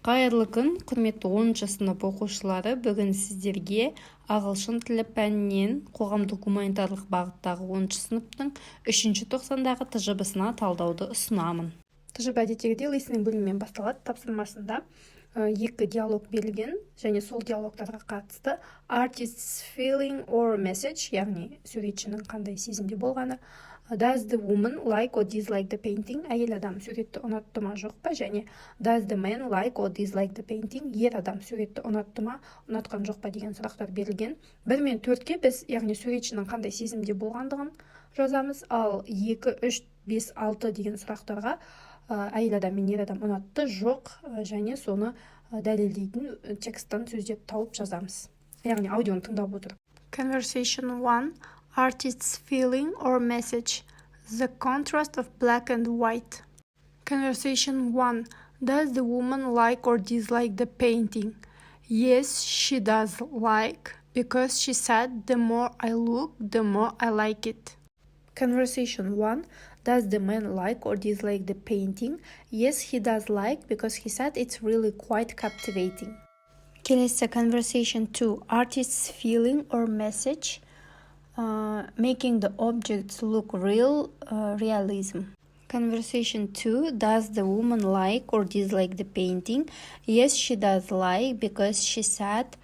Қайырлы күн, құрметті 10-шы сынып оқушылары. Бүгін сіздерге ағылшын тілі пәнінен қоғамдық гуманитарлық бағыттағы 10-шы сыныптың 3-ші тоқсандағы тжб-сына талдауды ұсынамын. Тжб әдеттегідей listening бөлімімен басталады. Тапсырмасында екі диалог берілген және сол диалогтарға қатысты artist's feeling or message, яғни суретшінің қандай сезімде болғаны, does the woman like or dislike the painting, әйел адам суретті ұнатты ма жоқ па, және does the man like or dislike the painting, ер адам суретті ұнатты ма ұнатқан жоқ па деген сұрақтар берілген. 1 мен 4-ке біз яғни суретшінің қандай сезімде болғандығын жазамыз, ал 2, 3, 5, 6 деген сұрақтарға әйел адам мен ер адам ұнатты жоқ және соны дәлелдейтін тексттан сөздерді тауып жазамыз. Яғни аудионы тыңдап отырып. Conversation 1. Artist's feeling or message. The contrast of black and white. Conversation 1. Does the woman like or dislike the painting? Yes, she does like, because she said, the more I look, the more I like it. Conversation 1. Does the man like or dislike the painting? Yes, he does like, because he said it's really quite captivating. Kelesi conversation 2. Artist's feeling or message. Making the objects look real, realism. Conversation 2. Does the woman like or dislike the painting? Yes, she does like, because she said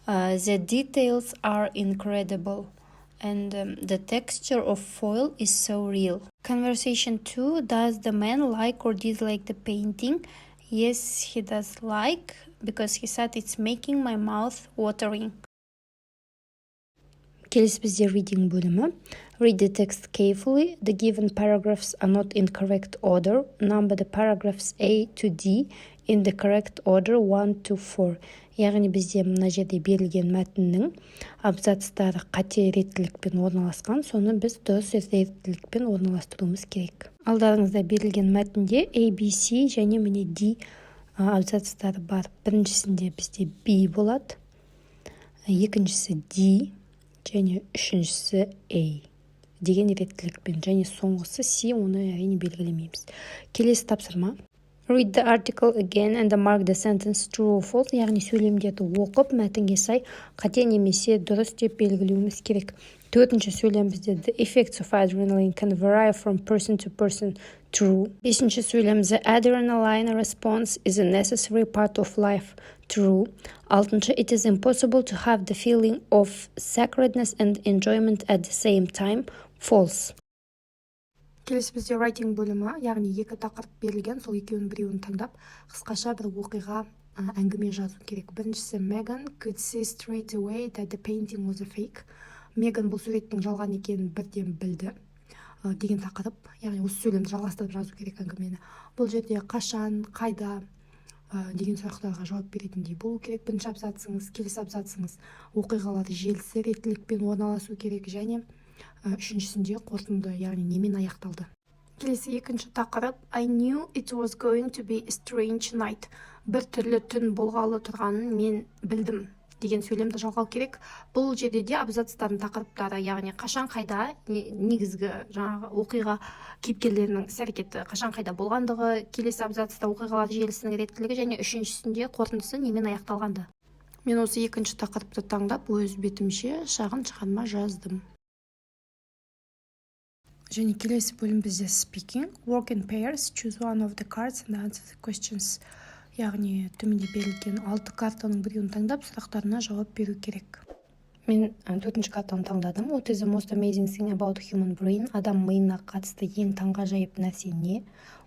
the details are incredible and the texture of foil is so real. Conversation 2. Does the man like or dislike the painting? Yes, he does like, because he said it's making my mouth watering. Келесі бізде reading бөлімі. Read the text carefully. The given paragraphs are not in correct order. Number the paragraphs A to D in the correct order 1 to 4. Яғни бізде мына жерде берілген мәтіннің абзацтары қате реттілікпен орналасқан, соны біз дұрыс реттілікпен орналастыруымыз керек. Алдарыңызда берілген мәтінде A, B, C және міне D абзацтары бар. Біріншісінде бізде B болады, екіншісі D және үшіншісі A деген реттілікпен, және соңғысы C, оны әрине белгілемейміз. Келесі тапсырма. Read the article again and mark the sentence true or false, яғни сөйлемдерді оқып, мәтінге сай қате немесе дұрыс деп белгілеуіміз керек. Төртінші сөйлем бізде the effects of adrenaline can vary from person to person, true. Бесінші сөйлем the adrenaline response is a necessary part of life, true. Алтыншы it is impossible to have the feeling of sacredness and enjoyment at the same time, false. Келесі бізде writing бөлімі, яғни екі тақырып берілген, сол екеуінің біреуін таңдап, қысқаша бір оқиға әңгіме жазу керек. Біріншісі Megan could see straight away that the painting was a fake. Меган бұл суреттің жалған екенін бірден білді деген тақырып, яғни осы сөйлемді жалғастырып жазу керек әңгімені. Бұл жерде қашан, қайда деген сұрақтарға жауап беретіндей болу керек. Бірінші абзацыңыз, келесі абзацыңыз оқиғалар желісі реттілікпен орналасу керек, және үшіншісінде қорытынды, яғни немен аяқталды. Келесі екінші тақырып I knew it was going to be a strange night. Бір түрлі түн болғалы тұрғанын мен білдім деген сөйлемді жалғау керек. Бұл жерде де абзацтардың тақырыптары, яғни қашан қайда, негізгі жаңағы оқиға кейіпкерлерінің іс-әрекеті қашан қайда болғандығы, келесі абзацта оқиғалар желісінің реттілігі, және үшіншісінде қорытындысы немен аяқталғанды. Мен осы екінші тақырыпты таңдап, өз бетімше шағын шығарма жаздым. Және келесі бөлім бізде speaking. Work in pairs, choose one of the cards and answer the questions. Яғни төменде берілген 6 картаның біреуін таңдап, сұрақтарына жауап беру керек. Мен 4-ші картаны таңдадым. What is the most amazing thing about human brain? Адам миына қатысты ең таңғажайып нәрсе не?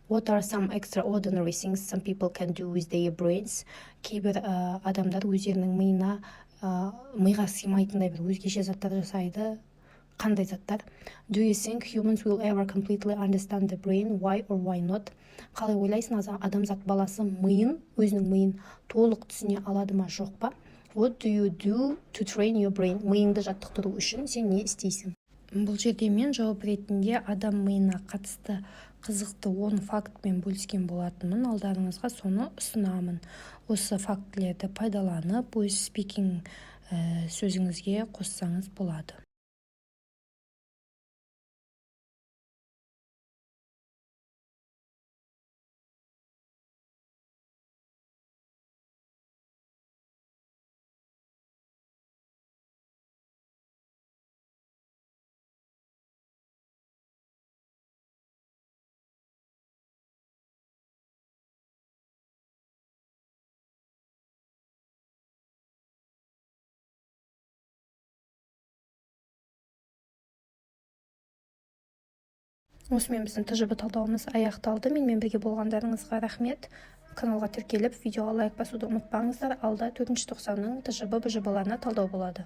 What are some extraordinary things some people can do with their brains? Кейбір адамдар өздерінің миға сыймайтындай бір өзгеше заттар жасайды. Қандай заттар? Do you think humans will ever completely understand the brain? Why or why not? Қалай ойлайсың, адамзат баласы өзінің миын толық түсіне алады ма, жоқ па? What do you do to train your brain? Миыңды жаттықтыру үшін сен не істейсің? Бұл жерде мен жауап ретінде адам миына қатысты қызықты 10 фактімен бөліскен болатынмын. Алдарыңызға соны ұсынамын. Осы фактілерді пайдаланып, өз speaking сөзіңізге қоссаңыз болады. Осымен біздің тжб талдауымыз аяқталды. Менімен бірге болғандарыңызға рахмет. Каналға тіркеліп, видеоға лайк басуды ұмытпаңыздар. Алда 4-ші тоқсанның тжб бжб-ларына талдау болады.